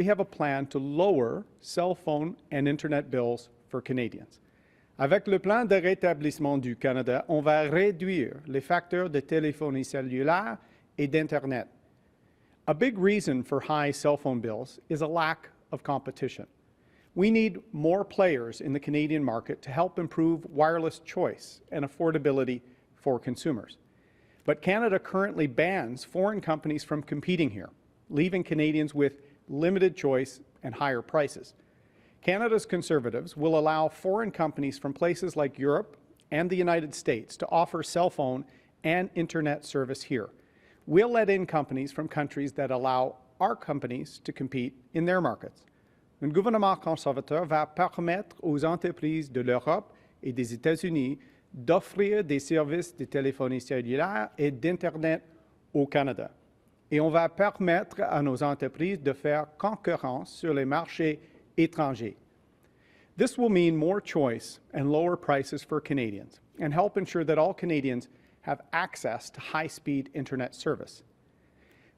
we have a plan to lower cell phone and Internet bills for Canadians. Avec le plan de rétablissement du Canada, on va réduire les facteurs de téléphonie cellulaire et d'Internet. A big reason for high cell phone bills is a lack of competition. We need more players in the Canadian market to help improve wireless choice and affordability for consumers. But Canada currently bans foreign companies from competing here, leaving Canadians with limited choice and higher prices. Canada's Conservatives will allow foreign companies from places like Europe and the United States to offer cell phone and Internet service here. We'll let in companies from countries that allow our companies to compete in their markets. Un gouvernement conservateur va permettre aux entreprises de l'Europe et des États-Unis d'offrir des services de téléphonie cellulaire et d'Internet au Canada. Et on va permettre à nos entreprises de faire concurrence sur les marchés étrangers. This will mean more choice and lower prices for Canadians and help ensure that all Canadians have access to high-speed Internet service.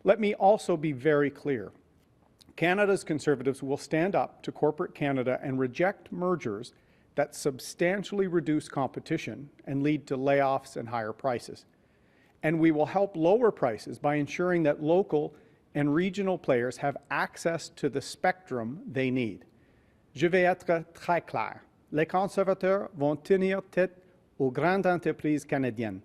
Let me also be very clear. Canada's Conservatives will stand up to corporate Canada and reject mergers that substantially reduce competition and lead to layoffs and higher prices. And we will help lower prices by ensuring that local and regional players have access to the spectrum they need. Je vais être très clair. Les conservateurs vont tenir tête aux grandes entreprises canadiennes.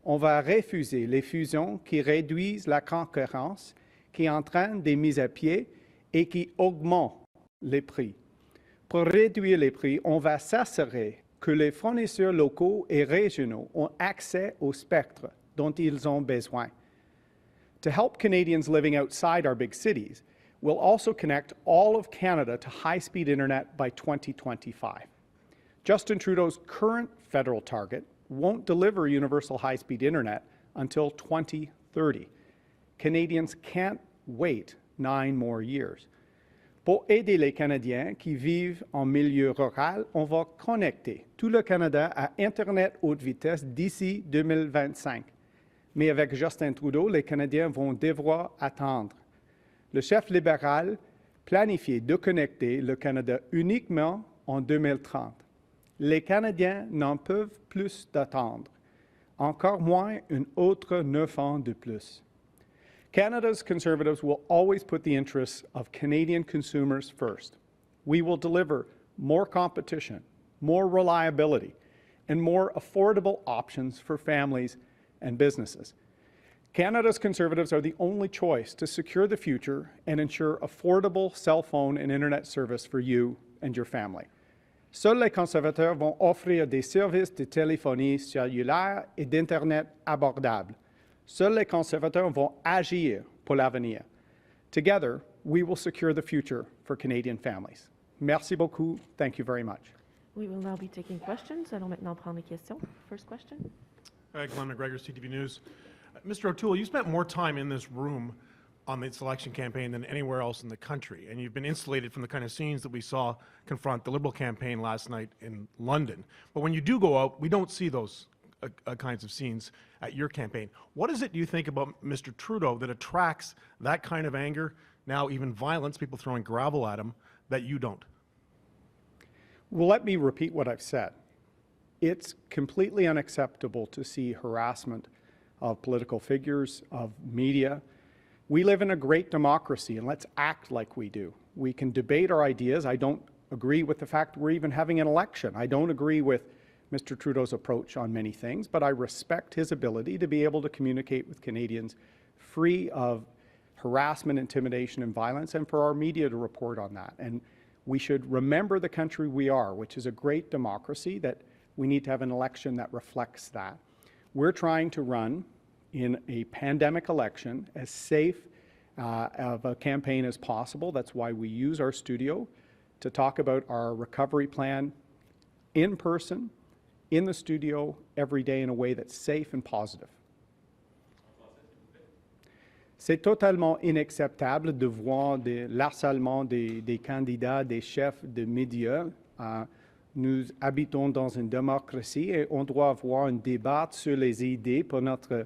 On va refuser les fusions qui réduisent la concurrence, qui entraînent des mises à pied et qui augmentent les prix. Pour réduire les prix, on va s'assurer que les fournisseurs locaux et régionaux ont accès au spectre dont ils ont besoin. To help Canadians living outside our big cities, we'll also connect all of Canada to high-speed Internet by 2025. Justin Trudeau's current federal target won't deliver universal high-speed Internet until 2030. Canadians can't wait 9 more years. Pour aider les Canadiens qui vivent en milieu rural, on va connecter tout le Canada à Internet haute vitesse d'ici 2025. Mais avec Justin Trudeau, les Canadiens vont devoir attendre. Le chef libéral planifiait de connecter le Canada uniquement en 2030. Les Canadiens n'en peuvent plus d'attendre, encore moins un autre 9 ans de plus. Canada's Conservatives will always put the interests of Canadian consumers first. We will deliver more competition, more reliability, and more affordable options for families and businesses. Canada's Conservatives are the only choice to secure the future and ensure affordable cell phone and Internet service for you and your family. Seuls les conservateurs vont offrir des services de téléphonie cellulaire et d'Internet abordables. Seuls les conservateurs vont agir pour l'avenir. Together, we will secure the future for Canadian families. Merci beaucoup. Thank you very much. We will now be taking questions. Allons maintenant prendre les questions. First question. Glenn McGregor, CTV News. Mr. O'Toole, you spent more time in this room on the election campaign than anywhere else in the country, and you've been insulated from the kind of scenes that we saw confront the Liberal campaign last night in London. But when you do go out, we don't see those kinds of scenes at your campaign. What is it you think about Mr. Trudeau that attracts that kind of anger, now even violence, people throwing gravel at him, that you don't? Well, let me repeat what I've said. It's completely unacceptable to see harassment of political figures, of media. We live in a great democracy, and let's act like we do. We can debate our ideas. I don't agree with the fact we're even having an election. I don't agree with Mr. Trudeau's approach on many things, but I respect his ability to be able to communicate with Canadians free of harassment, intimidation, and violence, and for our media to report on that. And we should remember the country we are, which is a great democracy, that we need to have an election that reflects that. We're trying to run in a pandemic election as safe of a campaign as possible. That's why we use our studio to talk about our recovery plan in person, in the studio, every day in a way that's safe and positive. C'est totalement inacceptable de voir l'harcèlement des candidats, des chefs de médias. Nous habitons dans une démocratie et on doit avoir un débat sur les idées pour notre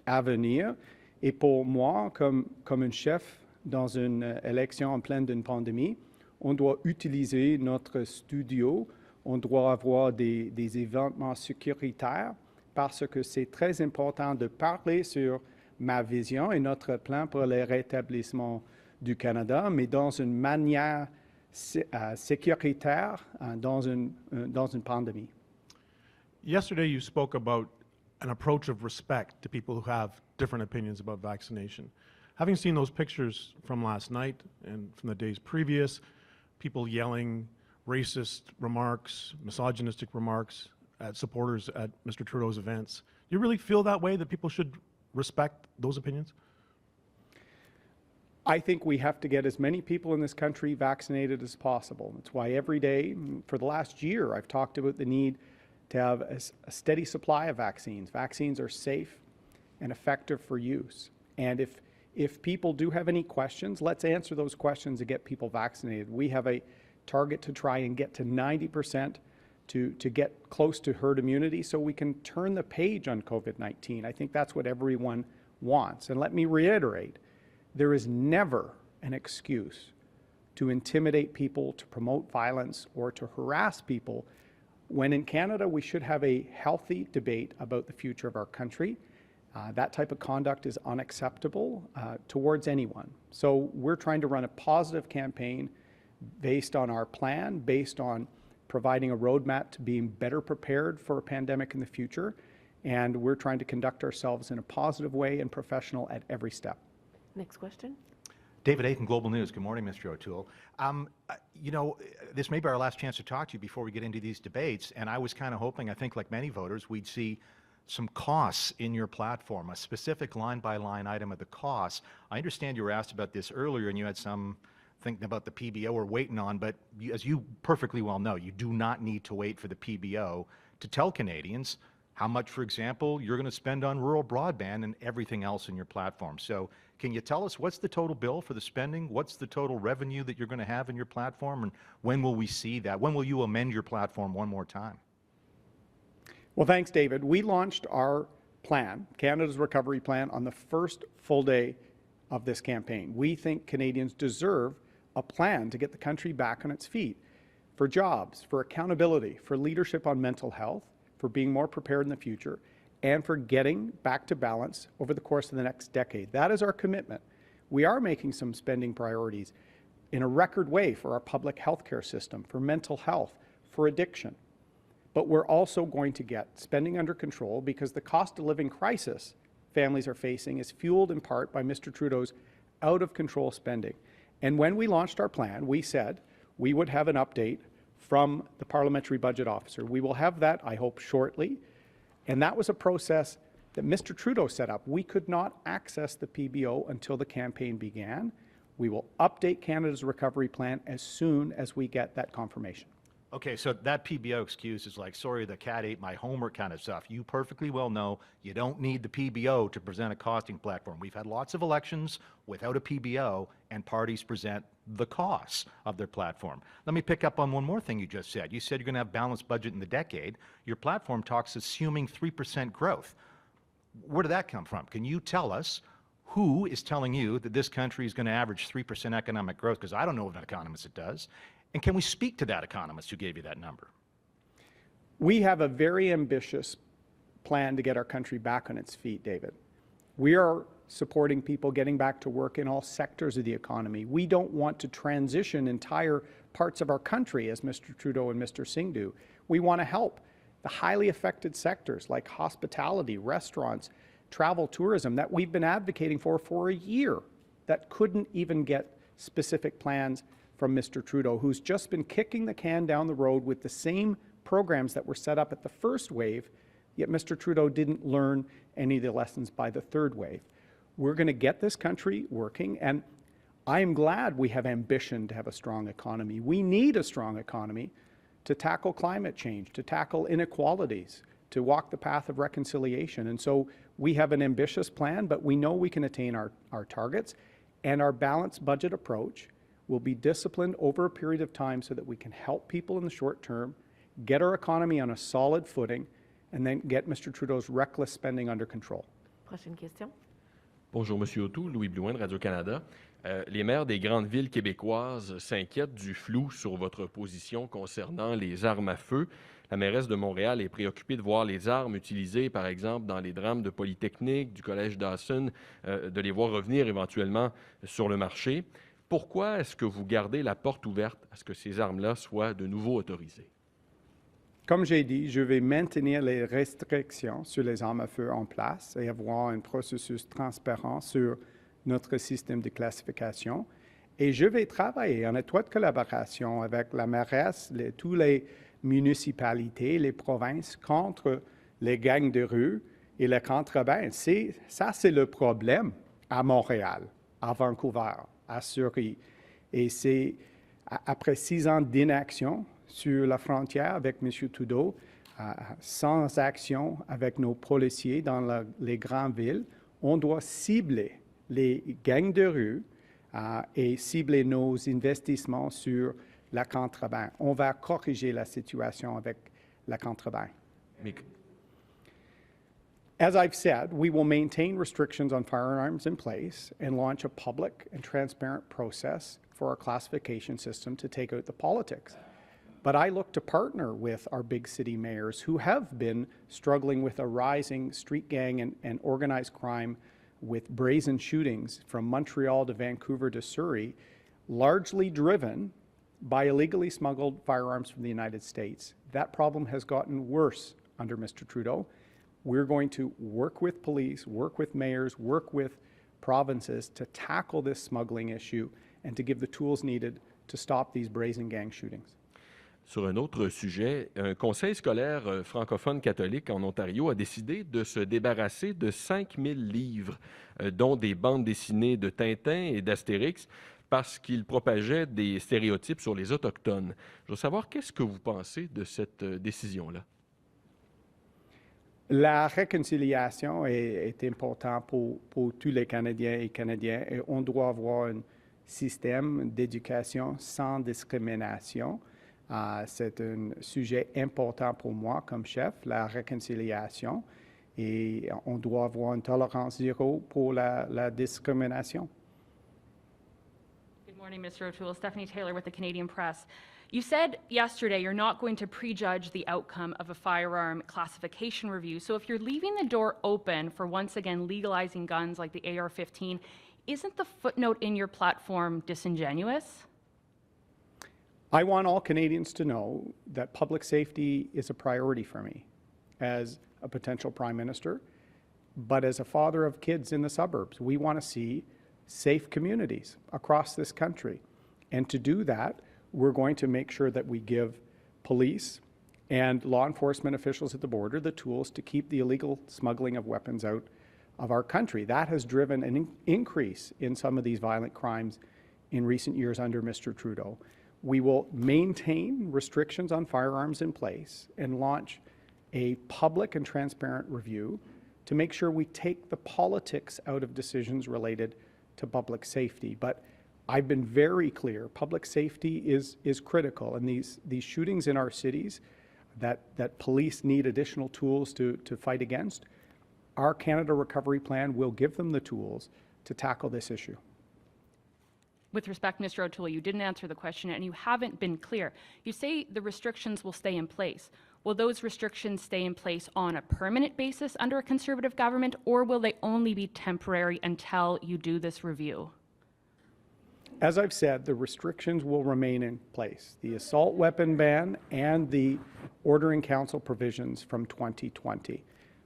avenir. Et pour moi, comme un chef dans une élection en pleine d'une pandémie, on doit utiliser notre studio, on doit avoir des événements sécuritaires parce que c'est très important de parler sur ma vision et notre plan pour le rétablissement du Canada, mais dans une manière sécuritaire dans une pandémie. Yesterday, you spoke about an approach of respect to people who have different opinions about vaccination. Having seen those pictures from last night and from the days previous, people yelling racist remarks, misogynistic remarks at supporters at Mr. Trudeau's events, do you really feel that way, that people should respect those opinions? I think we have to get as many people in this country vaccinated as possible. That's why every day, for the last year, I've talked about the need to have a steady supply of vaccines. Vaccines are safe and effective for use. And if people do have any questions, let's answer those questions and get people vaccinated. We have a target to try and get to 90% to get close to herd immunity so we can turn the page on COVID-19. I think that's what everyone wants. And let me reiterate, there is never an excuse to intimidate people, to promote violence, or to harass people, when in Canada we should have a healthy debate about the future of our country. That type of conduct is unacceptable towards anyone. So we're trying to run a positive campaign based on our plan, based on providing a roadmap to being better prepared for a pandemic in the future, and we're trying to conduct ourselves in a positive way and professional at every step. Next question. David Aiken, Global News. Good morning, Mr. O'Toole. You know, this may be our last chance to talk to you before we get into these debates, and I was kind of hoping, I think like many voters, we'd see some costs in your platform, a specific line-by-line item of the costs. I understand you were asked about this earlier, and you had some thinking about the PBO we're waiting on, but as you perfectly well know, you do not need to wait for the PBO to tell Canadians how much, for example, you're going to spend on rural broadband and everything else in your platform. So can you tell us what's the total bill for the spending? What's the total revenue that you're going to have in your platform? And when will we see that? When will you amend your platform one more time? Well, thanks, David. We launched our plan, Canada's Recovery Plan, on the first full day of this campaign. We think Canadians deserve a plan to get the country back on its feet, for jobs, for accountability, for leadership on mental health, for being more prepared in the future, and for getting back to balance over the course of the next decade. That is our commitment. We are making some spending priorities in a record way for our public health care system, for mental health, for addiction. But we're also going to get spending under control because the cost of living crisis families are facing is fueled in part by Mr. Trudeau's out-of-control spending. And when we launched our plan, we said we would have an update from the Parliamentary Budget Officer. We will have that, I hope, shortly. And that was a process that Mr. Trudeau set up. We could not access the PBO until the campaign began. We will update Canada's recovery plan as soon as we get that confirmation. Okay, so that PBO excuse is like, sorry, the cat ate my homework kind of stuff. You perfectly well know you don't need the PBO to present a costing platform. We've had lots of elections without a PBO, and parties present the costs of their platform. Let me pick up on one more thing you just said. You said you're going to have balanced budget in the decade. Your platform talks assuming 3% growth. Where did that come from? Can you tell us who is telling you that this country is going to average 3% economic growth? Because I don't know of an economist that does. And can we speak to that economist who gave you that number? We have a very ambitious plan to get our country back on its feet, David. We are supporting people getting back to work in all sectors of the economy. We don't want to transition entire parts of our country, as Mr. Trudeau and Mr. Singh do. We want to help the highly affected sectors like hospitality, restaurants, travel, tourism that we've been advocating for a year that couldn't even get specific plans from Mr. Trudeau, who's just been kicking the can down the road with the same programs that were set up at the first wave, yet Mr. Trudeau didn't learn any of the lessons by the third wave. We're going to get this country working, and I am glad we have ambition to have a strong economy. We need a strong economy to tackle climate change, to tackle inequalities, to walk the path of reconciliation. And so we have an ambitious plan, but we know we can attain our targets, and our balanced budget approach will be disciplined over a period of time so that we can help people in the short term, get our economy on a solid footing, and then get Mr. Trudeau's reckless spending under control. Prochaine question. Bonjour, Monsieur O'Toole, Louis Blouin de Radio-Canada. Les maires des grandes villes québécoises s'inquiètent du flou sur votre position concernant les armes à feu. La mairesse de Montréal est préoccupée de voir les armes utilisées, par exemple, dans les drames de Polytechnique, du Collège Dawson, de les voir revenir éventuellement sur le marché. Pourquoi est-ce que vous gardez la porte ouverte à ce que ces armes-là soient de nouveau autorisées? Comme j'ai dit, je vais maintenir les restrictions sur les armes à feu en place et avoir un processus transparent sur notre système de classification. Et je vais travailler en étroite collaboration avec la mairesse, toutes les municipalités, les provinces contre les gangs de rue et le contrebande. Ça, c'est le problème à Montréal, à Vancouver, à Surrey. Et c'est après 6 ans d'inaction sur la frontière avec M. Trudeau, sans action avec nos policiers dans les grandes villes, on doit cibler les gangs de rue et cibler nos investissements sur la contrebande. On va corriger la situation avec la contrebande. As I've said, we will maintain restrictions on firearms in place and launch a public and transparent process for our classification system to take out the politics. But I look to partner with our big city mayors who have been struggling with a rising street gang and organized crime with brazen shootings from Montreal to Vancouver to Surrey, largely driven by illegally smuggled firearms from the United States. That problem has gotten worse under Mr. Trudeau. We're going to work with police, work with mayors, work with provinces to tackle this smuggling issue and to give the tools needed to stop these brazen gang shootings. Sur un autre sujet, un conseil scolaire francophone catholique en Ontario a décidé de se débarrasser de 5000 livres, dont des bandes dessinées de Tintin et d'Astérix, parce qu'ils propageaient des stéréotypes sur les Autochtones. Je veux savoir, qu'est-ce que vous pensez de cette décision-là? La réconciliation est importante pour tous les Canadiens et Canadiennes et on doit avoir un système d'éducation sans discrimination. C'est un sujet important pour moi comme chef, la réconciliation, et on doit avoir une tolérance zéro pour la discrimination. Good morning, Mr. O'Toole. Stephanie Taylor with the Canadian Press. You said yesterday you're not going to prejudge the outcome of a firearm classification review. So if you're leaving the door open for once again legalizing guns like the AR-15, isn't the footnote in your platform disingenuous? I want all Canadians to know that public safety is a priority for me as a potential prime minister, but as a father of kids in the suburbs. We want to see safe communities across this country. And to do that, we're going to make sure that we give police and law enforcement officials at the border the tools to keep the illegal smuggling of weapons out of our country. That has driven an increase in some of these violent crimes in recent years under Mr. Trudeau. We will maintain restrictions on firearms in place and launch a public and transparent review to make sure we take the politics out of decisions related to public safety. But I've been very clear, public safety is critical, and these shootings in our cities that police need additional tools to fight against, our Canada Recovery Plan will give them the tools to tackle this issue. With respect, Mr. O'Toole, you didn't answer the question and you haven't been clear. You say the restrictions will stay in place. Will those restrictions stay in place on a permanent basis under a Conservative government, or will they only be temporary until you do this review? As I've said, the restrictions will remain in place. The assault weapon ban and the Ordering Council provisions from 2020.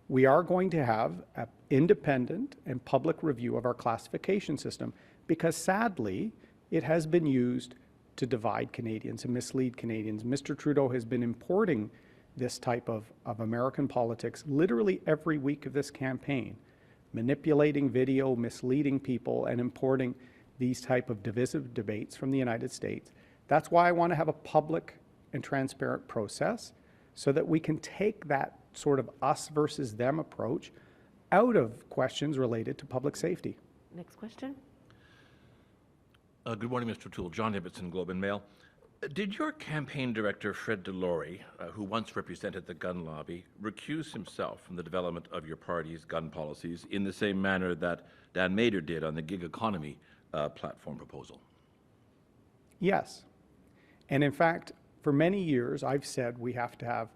We are going to have an independent and public review of our classification system because sadly, it has been used to divide Canadians and mislead Canadians. Mr. Trudeau has been importing this type of American politics literally every week of this campaign, manipulating video, misleading people, and importing these type of divisive debates from the United States. That's why I want to have a public and transparent process so that we can take that sort of us versus them approach out of questions related to public safety. Next question. Good morning, Mr. O'Toole. John Ibbotson, Globe and Mail. Did your campaign director, Fred Delory, who once represented the gun lobby, recuse himself from the development of your party's gun policies in the same manner that Dan Mader did on the gig economy platform proposal? Yes. And in fact, for many years, I've said we have to have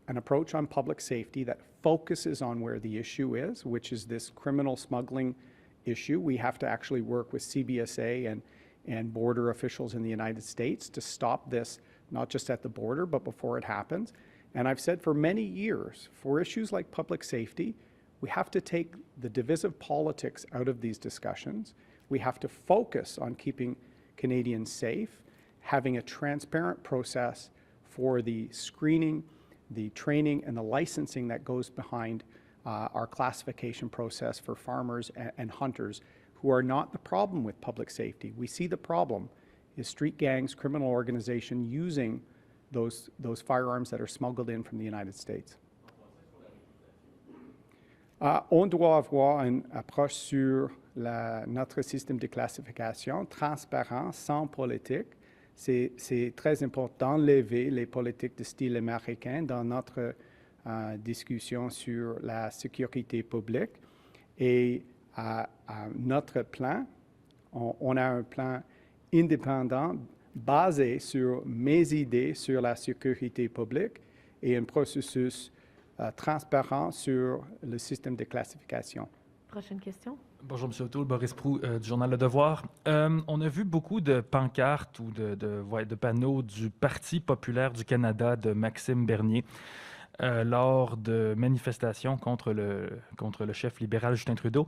an approach on public safety that focuses on where the issue is, which is this criminal smuggling issue. We have to actually work with CBSA and border officials in the United States to stop this, not just at the border, but before it happens. And I've said for many years, for issues like public safety, we have to take the divisive politics out of these discussions. We have to focus on keeping Canadians safe, having a transparent process for the screening, the training, and the licensing that goes behind our classification process for farmers and hunters who are not the problem with public safety. We see the problem is street gangs, criminal organization using those firearms that are smuggled in from the United States. On doit avoir une approche sur notre système de classification transparent, sans politique. C'est très important d'enlever les politiques de style américain dans notre discussion sur la sécurité publique. Et notre plan, on a un plan indépendant basé sur mes idées sur la sécurité publique et un processus transparent sur le système de classification. Prochaine question. Bonjour, M. O'Toole, Boris Proulx du journal Le Devoir. On a vu beaucoup de pancartes ou de panneaux du Parti populaire du Canada de Maxime Bernier lors de manifestations contre le chef libéral Justin Trudeau.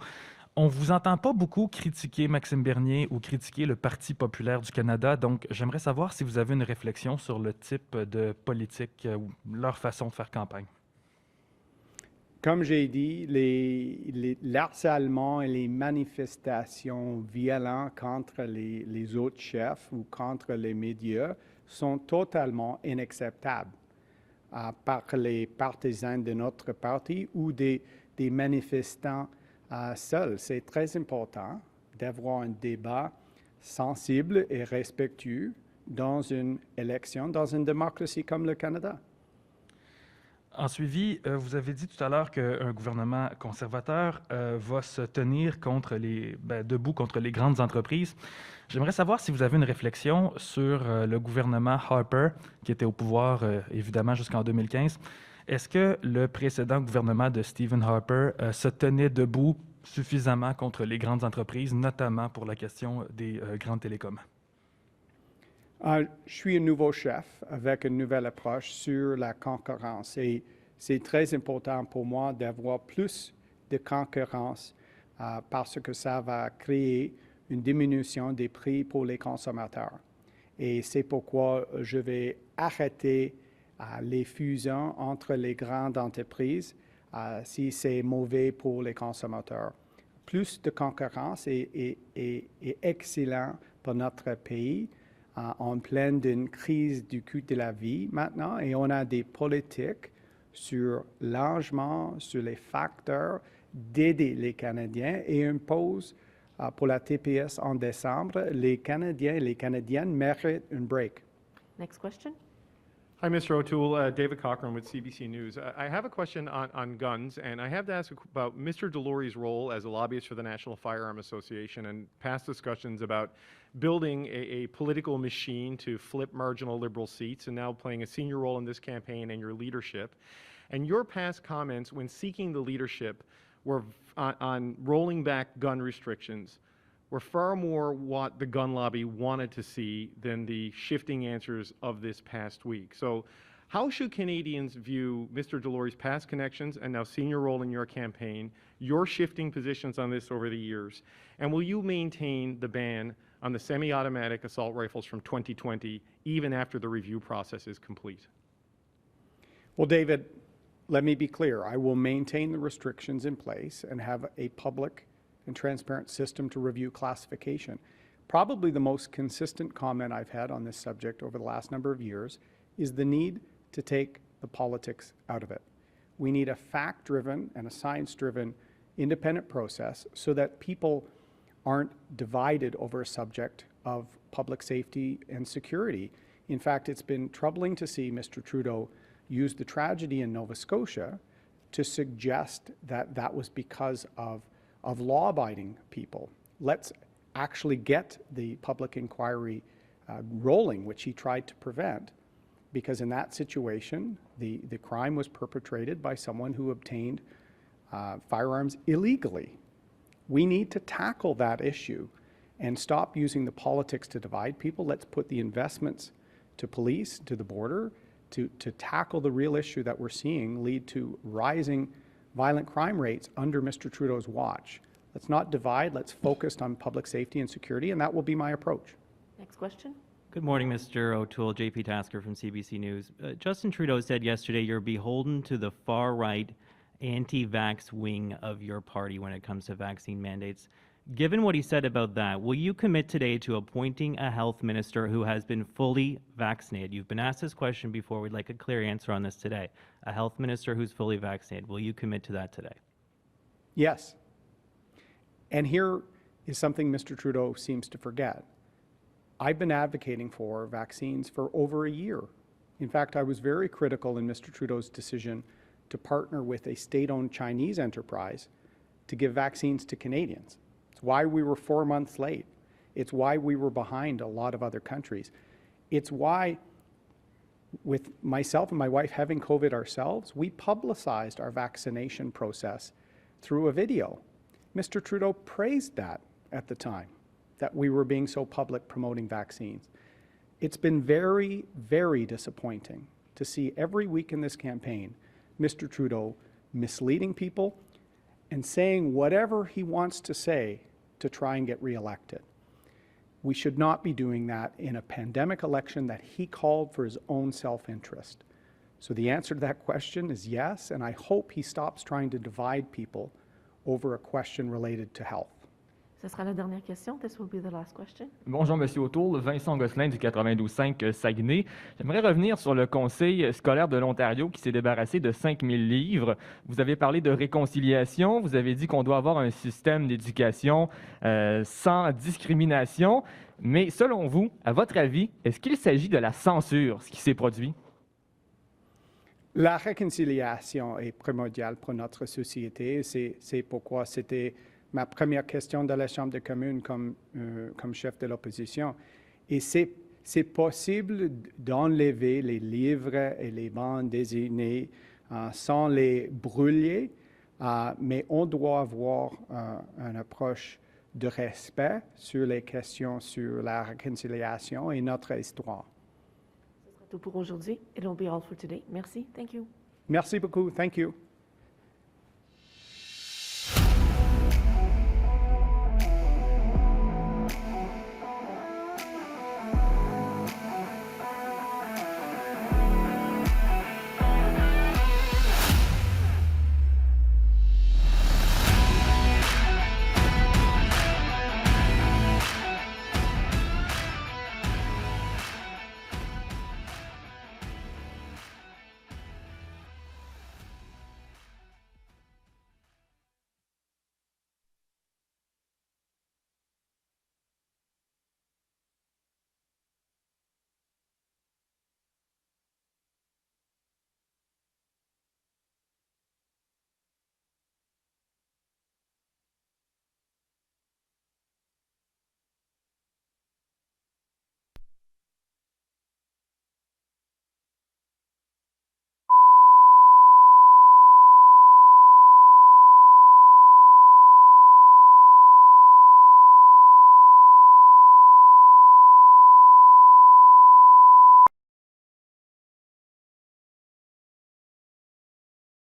On ne vous entend pas beaucoup critiquer Maxime Bernier ou critiquer le Parti populaire du Canada, donc j'aimerais savoir si vous avez une réflexion sur le type de politique ou leur façon de faire campagne. Comme j'ai dit, l'harcèlement et les manifestations violentes contre les autres chefs ou contre les médias sont totalement inacceptables par les partisans de notre parti ou des manifestants seuls. C'est très important d'avoir un débat sensible et respectueux dans une élection, dans une démocratie comme le Canada. En suivi, vous avez dit tout à l'heure qu'un gouvernement conservateur va se tenir debout contre les grandes entreprises. J'aimerais savoir si vous avez une réflexion sur le gouvernement Harper, qui était au pouvoir évidemment jusqu'en 2015. Est-ce que le précédent gouvernement de Stephen Harper se tenait debout suffisamment contre les grandes entreprises, notamment pour la question des grandes télécoms? Je suis un nouveau chef avec une nouvelle approche sur la concurrence et c'est très important pour moi d'avoir plus de concurrence parce que ça va créer une diminution des prix pour les consommateurs. Et c'est pourquoi je vais arrêter les fusions entre les grandes entreprises si c'est mauvais pour les consommateurs. Plus de concurrence est excellent pour notre pays. En pleine d'une crise du coût de la vie maintenant, et on a des politiques sur l'engagement, sur les facteurs d'aider les Canadiens et impose pour la TPS en décembre, les Canadiens et les Canadiennes méritent un break. Next question. Hi, Mr. O'Toole. David Cochran with CBC News. I have a question on guns, and I have to ask about Mr. Delory's role as a lobbyist for the National Firearm Association and past discussions about building a political machine to flip marginal Liberal seats and now playing a senior role in this campaign and your leadership. And your past comments when seeking the leadership were on rolling back gun restrictions were far more what the gun lobby wanted to see than the shifting answers of this past week. So how should Canadians view Mr. Delory's past connections and now senior role in your campaign, your shifting positions on this over the years, and will you maintain the ban on the semi-automatic assault rifles from 2020 even after the review process is complete? Well, David, let me be clear. I will maintain the restrictions in place and have a public and transparent system to review classification. Probably the most consistent comment I've had on this subject over the last number of years is the need to take the politics out of it. We need a fact-driven and a science-driven independent process so that people aren't divided over a subject of public safety and security. In fact, it's been troubling to see Mr. Trudeau use the tragedy in Nova Scotia to suggest that that was because of law-abiding people. Let's actually get the public inquiry rolling, which he tried to prevent, because in that situation, the crime was perpetrated by someone who obtained firearms illegally. We need to tackle that issue and stop using the politics to divide people. Let's put the investments to police, to the border, to tackle the real issue that we're seeing lead to rising violent crime rates under Mr. Trudeau's watch. Let's not divide, let's focus on public safety and security, and that will be my approach. Next question. Good morning, Mr. O'Toole. JP Tasker from CBC News. Justin Trudeau said yesterday you're beholden to the far-right anti-vax wing of your party when it comes to vaccine mandates. Given what he said about that, will you commit today to appointing a health minister who has been fully vaccinated? You've been asked this question before. We'd like a clear answer on this today. A health minister who's fully vaccinated. Will you commit to that today? Yes. And here is something Mr. Trudeau seems to forget. I've been advocating for vaccines for over a year. In fact, I was very critical in Mr. Trudeau's decision to partner with a state-owned Chinese enterprise to give vaccines to Canadians. It's why we were 4 months late. It's why we were behind a lot of other countries. It's why, with myself and my wife having COVID ourselves, we publicized our vaccination process through a video. Mr. Trudeau praised that at the time, that we were being so public promoting vaccines. It's been very, very disappointing to see every week in this campaign Mr. Trudeau misleading people and saying whatever he wants to say to try and get reelected. We should not be doing that in a pandemic election that he called for his own self-interest. So the answer to that question is yes, and I hope he stops trying to divide people over a question related to health. Ce sera la dernière question. This will be the last question. Bonjour, M. O'Toole. Vincent Gosselin du 92.5 Saguenay. J'aimerais revenir sur le Conseil scolaire de l'Ontario qui s'est débarrassé de 5000 livres. Vous avez parlé de réconciliation. Vous avez dit qu'on doit avoir un système d'éducation sans discrimination. Mais selon vous, à votre avis, est-ce qu'il s'agit de la censure, ce qui s'est produit? La réconciliation est primordiale pour notre société. C'est pourquoi c'était ma première question de la Chambre des communes comme chef de l'opposition. Et c'est possible d'enlever les livres et les bandes dessinées sans les brûler, mais on doit avoir une approche de respect sur les questions sur la réconciliation et notre histoire. Ce sera tout pour aujourd'hui. It'll be all for today. Merci. Thank you. Merci beaucoup. Thank you.